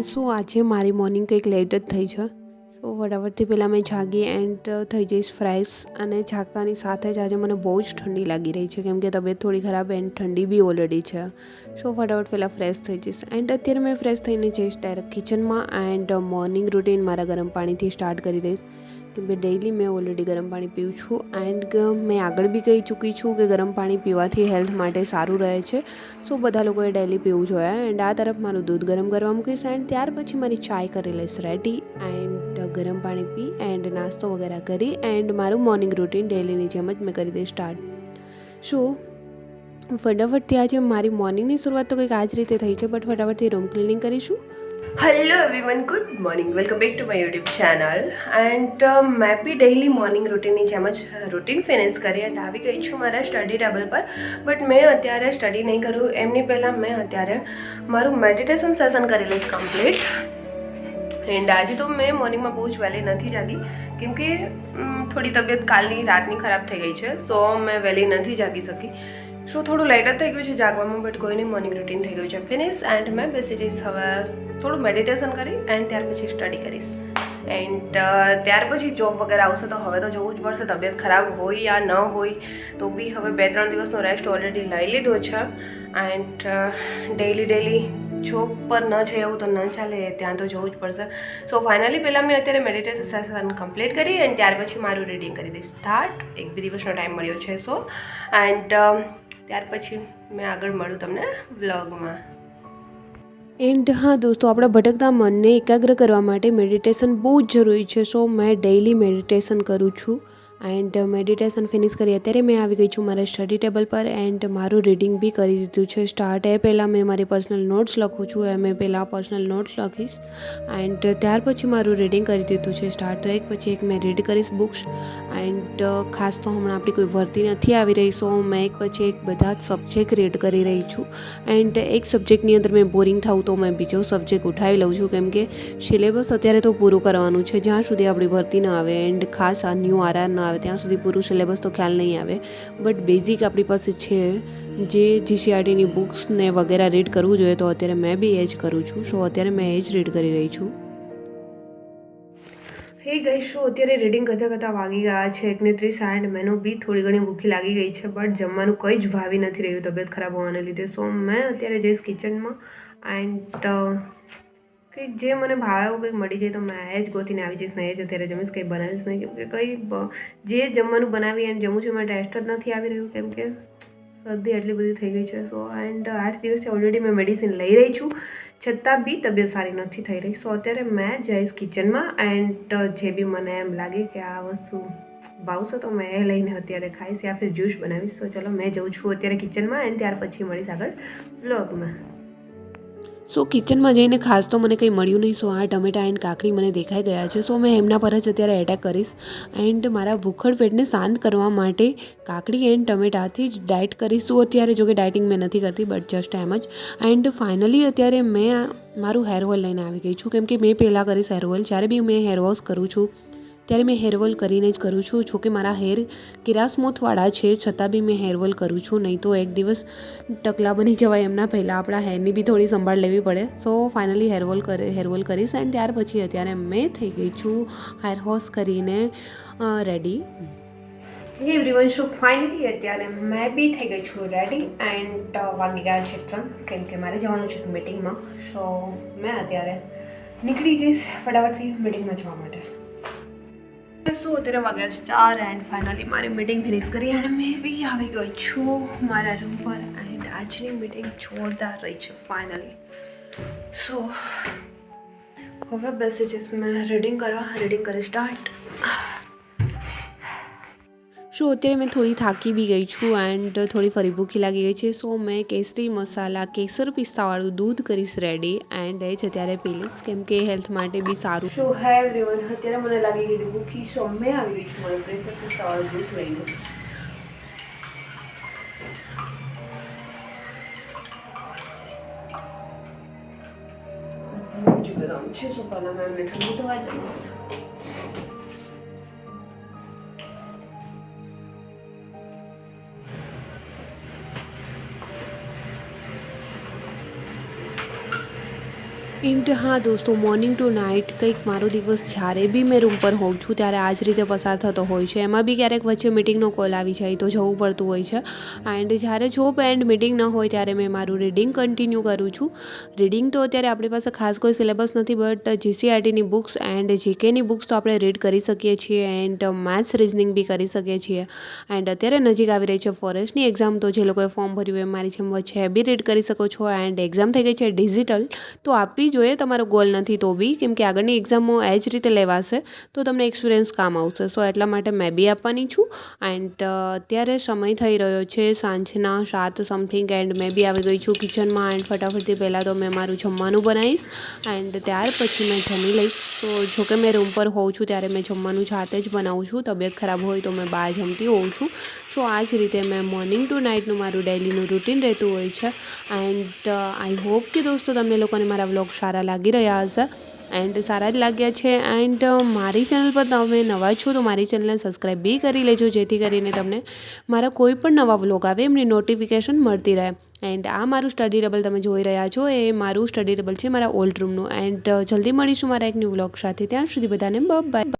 સો આજે મારી મોર્નિંગ કંઈક લેટ જ થઈ છે. સો ફટાફટથી પહેલાં મેં જાગી એન્ડ થઈ જઈશ ફ્રેશ. અને જાગતાની સાથે જ આજે મને બહુ જ ઠંડી લાગી રહી છે, કેમ કે તબિયત થોડી ખરાબ એન્ડ ઠંડી બી ઓલરેડી છે. સો ફટાફટ પહેલાં ફ્રેશ થઈ જઈશ એન્ડ અત્યારે મેં ફ્રેશ થઈને જઈશ ડાયરેક્ટ કિચનમાં એન્ડ મોર્નિંગ રૂટીન મારા ગરમ પાણીથી સ્ટાર્ટ કરી દઈશ, કેમ કે ડેઇલી મેં ઓલરેડી ગરમ પાણી પીવું છું. એન્ડ મેં આગળ બી કહી ચૂકી છું કે ગરમ પાણી પીવાથી હેલ્થ માટે સારું રહે છે. સો બધા લોકોએ ડેઇલી પીવું જોઈએ. એન્ડ આ તરફ મારું દૂધ ગરમ કરવા મૂકીશ એન્ડ ત્યાર પછી મારી ચાય કરી લઈશ રેડી. એન્ડ ગરમ પાણી પી એન્ડ નાસ્તો વગેરે કરી એન્ડ મારું મોર્નિંગ રૂટીન ડેઇલીની જેમ જ મેં કરી દઈશ સ્ટાર્ટ. સો ફટાફટથી આજે મારી મોર્નિંગની શરૂઆત તો કંઈક આ જ રીતે થઈ છે, બટ ફટાફટથી રૂમ ક્લિનિંગ કરીશું. Hello everyone, good morning, welcome back to my YouTube channel. And મેં બી ડેઇલી મોર્નિંગ રૂટીનની જેમ જ રૂટીન ફિનિશ કરી એન્ડ આવી ગઈ છું મારા સ્ટડી ટેબલ પર. બટ મેં અત્યારે સ્ટડી નહીં કરું એમની પહેલાં મેં અત્યારે મારું મેડિટેશન સેશન કરી લઈશ કમ્પ્લીટ. એન્ડ આજે તો મેં મોર્નિંગમાં બહુ જ વહેલી નથી જાગી, કેમ કે થોડી તબિયત કાલની રાતની ખરાબ થઈ ગઈ છે. સો મેં વહેલી નથી જાગી શકી. શું થોડું લેટ જ થઈ ગયું છે જાગવામાં, બટ કોઈ નહીં, મોર્નિંગ રૂટીન થઈ ગયું છે ફિનિશ. એન્ડ મેં બેસી જઈશ હવે થોડું મેડિટેશન કરી એન્ડ ત્યાર પછી સ્ટડી કરીશ. એન્ડ ત્યાર પછી જોબ વગેરે આવશે તો હવે તો જવું જ પડશે. તબિયત ખરાબ હોય યા ન હોય તો બી હવે 2-3 દિવસનો રેસ્ટ ઓલરેડી લઈ લીધો છે. એન્ડ ડેઇલી જોબ પર ન છે એવું તો ન ચાલે, ત્યાં તો જવું જ પડશે. સો ફાઇનલી પહેલાં મેં અત્યારે મેડિટેશન સેશન કમ્પ્લીટ કરી એન્ડ ત્યાર પછી મારું રીડિંગ કરી દઈશ સ્ટાર્ટ. 1-2 દિવસનો ટાઈમ મળ્યો છે. સો એન્ડ ત્યાર પછી મેં આગળ મળું તમને વ્લોગમાં. એન્ડ હા દોસ્તો, આપણા ભટકતા મનને એકાગ્ર કરવા માટે મેડિટેશન બહુ જ જરૂરી છે. સો મેં ડેઇલી મેડિટેશન કરું છું એન્ડ મેડિટેશન ફિનિશ કરી અત્યારે મેં આવી ગઈ છું મારા સ્ટડી ટેબલ પર એન્ડ મારું રીડિંગ બી કરી દીધું છે સ્ટાર્ટ. એ પહેલાં મેં મારી પર્સનલ નોટ્સ લખું છું, એ મેં પહેલાં પર્સનલ નોટ્સ લખીશ એન્ડ ત્યાર પછી મારું રીડિંગ કરી દીધું છે સ્ટાર્ટ. તો એક પછી એક મેં રીડ કરીશ બુક્સ. એન્ડ ખાસ તો હમણાં આપણી કોઈ ભરતી નથી આવી રહી, સો મેં એક પછી એક બધા જ સબ્જેક્ટ રીડ કરી રહી છું. એન્ડ એક સબ્જેક્ટની અંદર મેં બોરિંગ થાઉં તો મેં બીજો સબ્જેક્ટ ઉઠાવી લઉં છું, કેમ કે સિલેબસ અત્યારે તો પૂરું કરવાનું છે જ્યાં સુધી આપણી ભરતી ન આવે એન્ડ ખાસ આ ન્યૂ આરઆર ન આવે ત્યાં સુધી પૂરું સિલેબસ તો ખ્યાલ નહીં આવે. બટ બેઝિક આપણી પાસે છે જે જીસીઆરટીની બુક્સ ને વગેરે રીડ કરવું જોઈએ, તો અત્યારે મેં બી એ જ કરું છું. સો અત્યારે મેં એ જ રીડ કરી રહી છું. હે ગઈ શું અત્યારે રીડિંગ કરતાં વાગી ગયા છે 1:30 એન્ડ મને બી થોડી ઘણી ભૂખી લાગી ગઈ છે, બટ જમવાનું કંઈ જ ભાવી નથી રહ્યું તબિયત ખરાબ હોવાને લીધે. સો મેં અત્યારે જઈશ કિચનમાં એન્ડ કંઈક જે મને ભાવે એવું કંઈક મળી જાય તો મેં એ જ ગોતીને આવી જઈશ ને એ જ અત્યારે જમીશ. કંઈ બનાવીશ નહીં, કેમ કે કંઈ જે જમવાનું બનાવી એન્ડ જમું છું એમાં ટેસ્ટ જ નથી આવી રહ્યું, કેમ કે શરદી એટલી બધી થઈ ગઈ છે. સો એન્ડ 8 દિવસથી ઓલરેડી મેં મેડિસિન લઈ રહી છું, છતાં બી તબિયત સારી નથી થઈ રહી. સો અત્યારે મેં જઈશ કિચનમાં એન્ડ જે બી મને એમ લાગે કે આ વસ્તુ ભાવશે તો મેં એ લઈને અત્યારે ખાઈશ યા ફિર જ્યુસ બનાવીશ. સો ચલો મેં જઉં છું અત્યારે કિચનમાં એન્ડ ત્યાર પછી મળીશ આગળ વ્લોગમાં. સો કિચનમાં જઈને ખાસ તો મને કંઈ મળ્યું નહીં. સો આ ટમેટા એન્ડ કાકડી મને દેખાઈ ગયા છે. સો મેં એમના પર જ અત્યારે એટેક કરીશ એન્ડ મારા ભૂખડ પેટને શાંત કરવા માટે કાકડી એન્ડ ટમેટાથી જ ડાયટ કરીશું અત્યારે. જો કે ડાયટિંગ મેં નથી કરતી, બટ જસ્ટ એમ જ. એન્ડ ફાઇનલી અત્યારે મેં મારું હેર ઓઇલ લઈને આવી ગઈ છું, કેમ કે મેં પહેલાં કરીશ હેર ઓઇલ. જ્યારે બી મેં હેર વોશ કરું છું ત્યારે મેં હેર ઓઇલ કરીને જ કરું છું. જો કે મારા હેર કિરાસમોથવાળા છે છતાં બી મેં હેર ઓઇલ કરું છું, નહીં તો એક દિવસ ટકલા બની જવાય એમના પહેલાં આપણા હેરની બી થોડી સંભાળ લેવી પડે. સો ફાઇનલી હેર ઓઇલ કરીશ એન્ડ ત્યાર પછી અત્યારે મેં થઈ ગઈ છું હેર વોશ કરીને રેડી. હે એવરીવન, શું ફાઇનલી અત્યારે મેં બી થઈ ગઈ છું રેડી એન્ડ વાગી ગયા છે 3, કેમ કે મારે જવાનું છે મીટિંગમાં. સો મેં અત્યારે નીકળી જઈશ ફટાફટથી મીટિંગમાં જવા માટે. શું અત્યારે વાગ્યા છે 4 એન્ડ ફાઇનલી મારી મીટિંગ ફિનિશ કરી અને મેં બી આવી ગઈ છું મારા રૂમ પર એન્ડ આજની મીટિંગ જોરદાર રહી છે ફાઇનલી. સો હવે બેસી જઈશ મેં રીડિંગ કરી સ્ટાર્ટ. સો અત્યારે મેં થોડી થાકી બી ગઈ છું એન્ડ થોડી ફરી ભૂખી લાગી ગઈ છે. સો મેં કેસરી મસાલા કેસર પિસ્તાવાળું દૂધ કરીશ રેડી એન્ડ એ જ અત્યારે પી લઈશ, કેમ કે હેલ્થ માટે બી સારું. સો હે એવરીવન, અત્યારે મને લાગી ગઈ હતી ભૂખી. સો મેં આવી ગઈ છું મારું કેસર પિસ્તાવાળું દૂધ લઈને. ગરમ છે. સો પહેલાં મેં એમને ઠંડુ થવા દઈશ. એન્ડ હા દોસ્તો, મોર્નિંગ ટુ નાઇટ કંઈક મારો દિવસ જ્યારે બી મેં રૂમ પર હોઉં છું ત્યારે આ જ રીતે પસાર થતો હોય છે. એમાં બી ક્યારેક વચ્ચે મિટિંગનો કોલ આવી જાય તો જવું પડતું હોય છે. એન્ડ જ્યારે જોબ એન્ડ મિટિંગ ન હોય ત્યારે મેં મારું રીડિંગ કન્ટિન્યુ કરું છું. રીડિંગ તો અત્યારે આપણી પાસે ખાસ કોઈ સિલેબસ નથી, બટ જીસીઆરટીની બુક્સ એન્ડ જીકેની બુક્સ તો આપણે રીડ કરી શકીએ છીએ. એન્ડ મેથ્સ રિઝનિંગ બી કરી શકીએ છીએ. એન્ડ અત્યારે નજીક આવી રહી છે ફોરેસ્ટની એક્ઝામ, તો જે લોકોએ ફોર્મ ભર્યું એ મારી જેમ વચ્ચે એ બી રીડ કરી શકો છો. એન્ડ એક્ઝામ થઈ ગઈ છે ડિજિટલ, તો આપવી જોઈએ તમારો ગોલ નથી તો બી, કેમ કે આગળની એક્ઝામો એ જ રીતે લેવાશે તો તમને એક્સપિરિયન્સ કામ આવશે. સો એટલા માટે મેં બી આપવાની છું. એન્ડ અત્યારે સમય થઈ રહ્યો છે સાંજના 7 સમથિંગ, એન્ડ મેં બી આવી ગઈ છું કિચનમાં. એન્ડ ફટાફટથી પહેલાં તો મેં મારું જમવાનું બનાવીશ એન્ડ ત્યાર પછી મેં જમી લઈશ. તો જોકે મેં રૂમ પર હોઉં છું ત્યારે મેં જમવાનું જાતે જ બનાવું છું. તબિયત ખરાબ હોય તો મેં બહાર જમતી હોઉં છું. સો આ જ રીતે મેં મોર્નિંગ ટુ નાઇટનું મારું ડેઈલીનું રૂટીન રહેતું હોય છે. એન્ડ આઈ હોપ કે દોસ્તો તમને લોકોને મારા વ્લોગ સારા લાગી રહ્યા હશે. એન્ડ સારા જ લાગ્યા છે. એન્ડ મારી ચેનલ પર તમે નવા છો તો મારી ચેનલને સબસ્ક્રાઈબ બી કરી લેજો, જેથી કરીને તમને મારા કોઈ પણ નવા વ્લોગ આવે એમની નોટિફિકેશન મળતી રહે. એન્ડ આ મારું સ્ટડી ટેબલ તમે જોઈ રહ્યા છો, એ મારું સ્ટડી ટેબલ છે મારા ઓલ્ડ રૂમનું. એન્ડ જલ્દી મળીશું મારા એક ન્યૂ વ્લોગ સાથે. ત્યાં સુધી બધાને બાય.